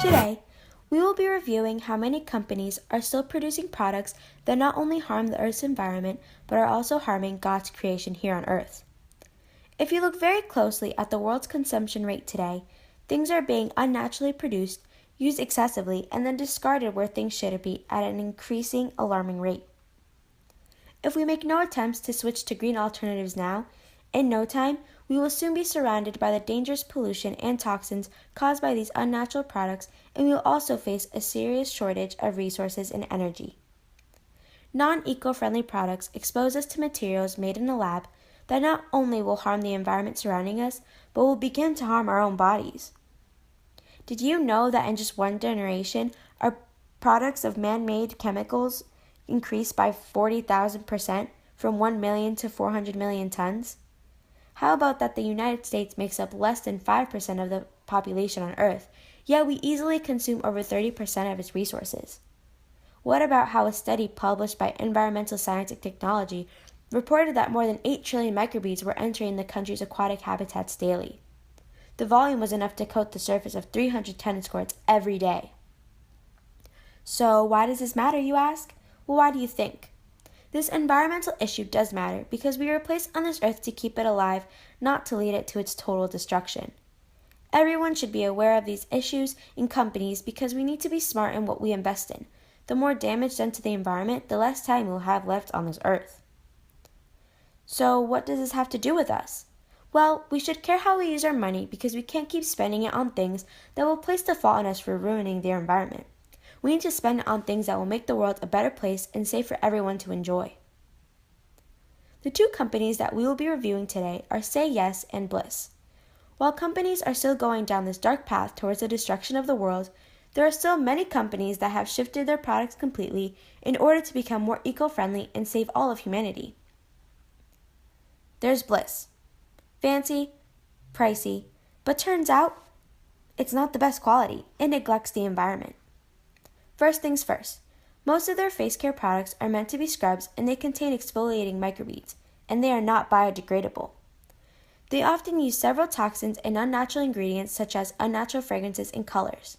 Today, we will be reviewing how many companies are still producing products that not only harm the Earth's environment, but are also harming God's creation here on Earth. If you look very closely at the world's consumption rate today, things are being unnaturally produced, used excessively, and then discarded where things should be at an increasing, alarming rate. If we make no attempts to switch to green alternatives now, in no time, we will soon be surrounded by the dangerous pollution and toxins caused by these unnatural products, and we will also face a serious shortage of resources and energy. Non-eco-friendly products expose us to materials made in a lab that not only will harm the environment surrounding us, but will begin to harm our own bodies. Did you know that in just one generation, our products of man-made chemicals increased by 40,000% from 1 million to 400 million tons? How about that the United States makes up less than 5% of the population on Earth, yet we easily consume over 30% of its resources? What about how a study published by Environmental Science and Technology reported that more than 8 trillion microbeads were entering the country's aquatic habitats daily? The volume was enough to coat the surface of 300 tennis courts every day. So why does this matter, you ask? Well, why do you think? This environmental issue does matter because we were placed on this earth to keep it alive, not to lead it to its total destruction. Everyone should be aware of these issues in companies because we need to be smart in what we invest in. The more damage done to the environment, the less time we'll have left on this earth. So what does this have to do with us? Well, we should care how we use our money because we can't keep spending it on things that will place the fault on us for ruining the environment. We need to spend it on things that will make the world a better place and safe for everyone to enjoy. The two companies that we will be reviewing today are Say Yes and Bliss. While companies are still going down this dark path towards the destruction of the world, there are still many companies that have shifted their products completely in order to become more eco-friendly and save all of humanity. There's Bliss. Fancy, pricey, but turns out it's not the best quality. It neglects the environment. First things first, most of their face care products are meant to be scrubs and they contain exfoliating microbeads, and they are not biodegradable. They often use several toxins and unnatural ingredients such as unnatural fragrances and colors.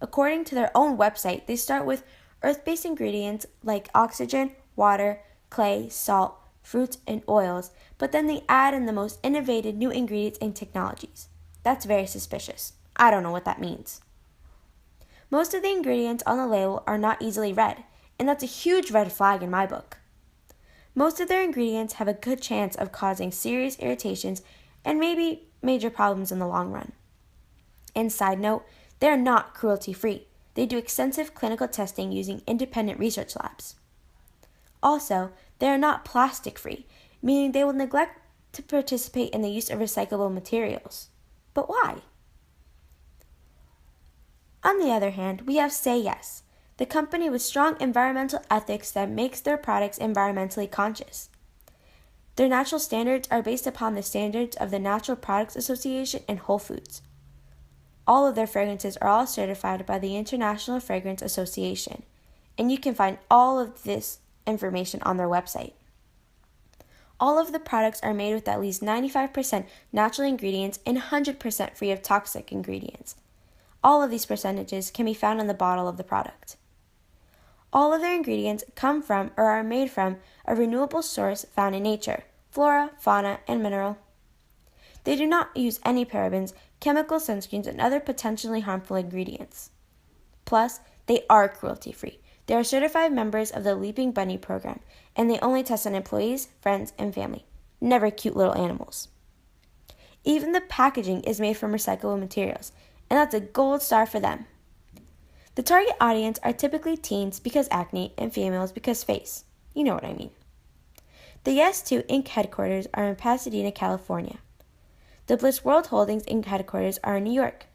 According to their own website, they start with earth-based ingredients like oxygen, water, clay, salt, fruits, and oils, but then they add in the most innovative new ingredients and technologies. That's very suspicious. I don't know what that means. Most of the ingredients on the label are not easily read, and that's a huge red flag in my book. Most of their ingredients have a good chance of causing serious irritations and maybe major problems in the long run. And side note, they are not cruelty-free. They do extensive clinical testing using independent research labs. Also, they are not plastic-free, meaning they will neglect to participate in the use of recyclable materials. But why? On the other hand, we have Say Yes, the company with strong environmental ethics that makes their products environmentally conscious. Their natural standards are based upon the standards of the Natural Products Association and Whole Foods. All of their fragrances are all certified by the International Fragrance Association, and you can find all of this information on their website. All of the products are made with at least 95% natural ingredients and 100% free of toxic ingredients. All of these percentages can be found on the bottle of the product. All of their ingredients come from or are made from a renewable source found in nature, flora, fauna, and mineral. They do not use any parabens, chemical sunscreens, and other potentially harmful ingredients. Plus, they are cruelty-free. They are certified members of the Leaping Bunny program, and they only test on employees, friends, and family, never cute little animals. Even the packaging is made from recyclable materials, and that's a gold star for them. The target audience are typically teens because acne and females because face. You know what I mean. The Yes2 Inc. headquarters are in Pasadena, California. The Bliss World Holdings Inc. headquarters are in New York.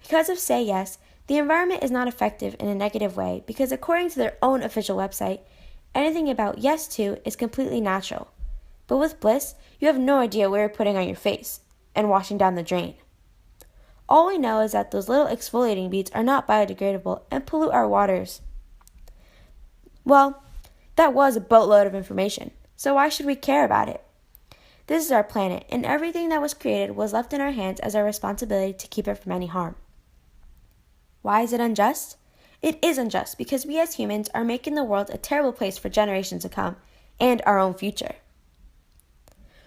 Because of Say Yes, the environment is not effective in a negative way because according to their own official website, anything about Yes2 is completely natural. But with Bliss, you have no idea what you're putting on your face and washing down the drain. All we know is that those little exfoliating beads are not biodegradable and pollute our waters. Well, that was a boatload of information, so why should we care about it? This is our planet, and everything that was created was left in our hands as our responsibility to keep it from any harm. Why is it unjust? It is unjust because we as humans are making the world a terrible place for generations to come and our own future.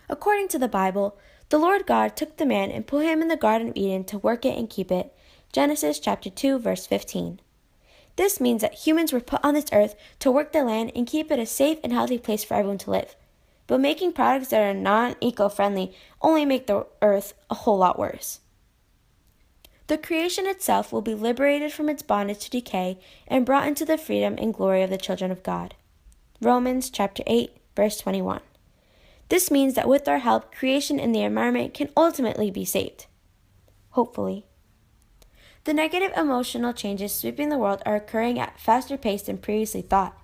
According to the Bible, the Lord God took the man and put him in the Garden of Eden to work it and keep it. Genesis chapter 2, verse 15. This means that humans were put on this earth to work the land and keep it a safe and healthy place for everyone to live. But making products that are non-eco-friendly only make the earth a whole lot worse. The creation itself will be liberated from its bondage to decay and brought into the freedom and glory of the children of God. Romans chapter 8, verse 21. This means that with our help, creation and the environment can ultimately be saved. Hopefully. The negative emotional changes sweeping the world are occurring at a faster pace than previously thought.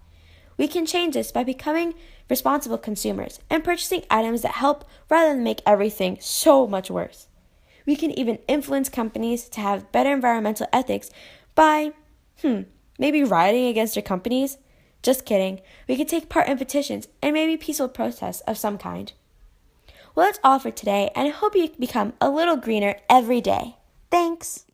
We can change this by becoming responsible consumers and purchasing items that help rather than make everything so much worse. We can even influence companies to have better environmental ethics by, maybe rioting against their companies. Just kidding. We could take part in petitions and maybe peaceful protests of some kind. Well, that's all for today, and I hope you become a little greener every day. Thanks!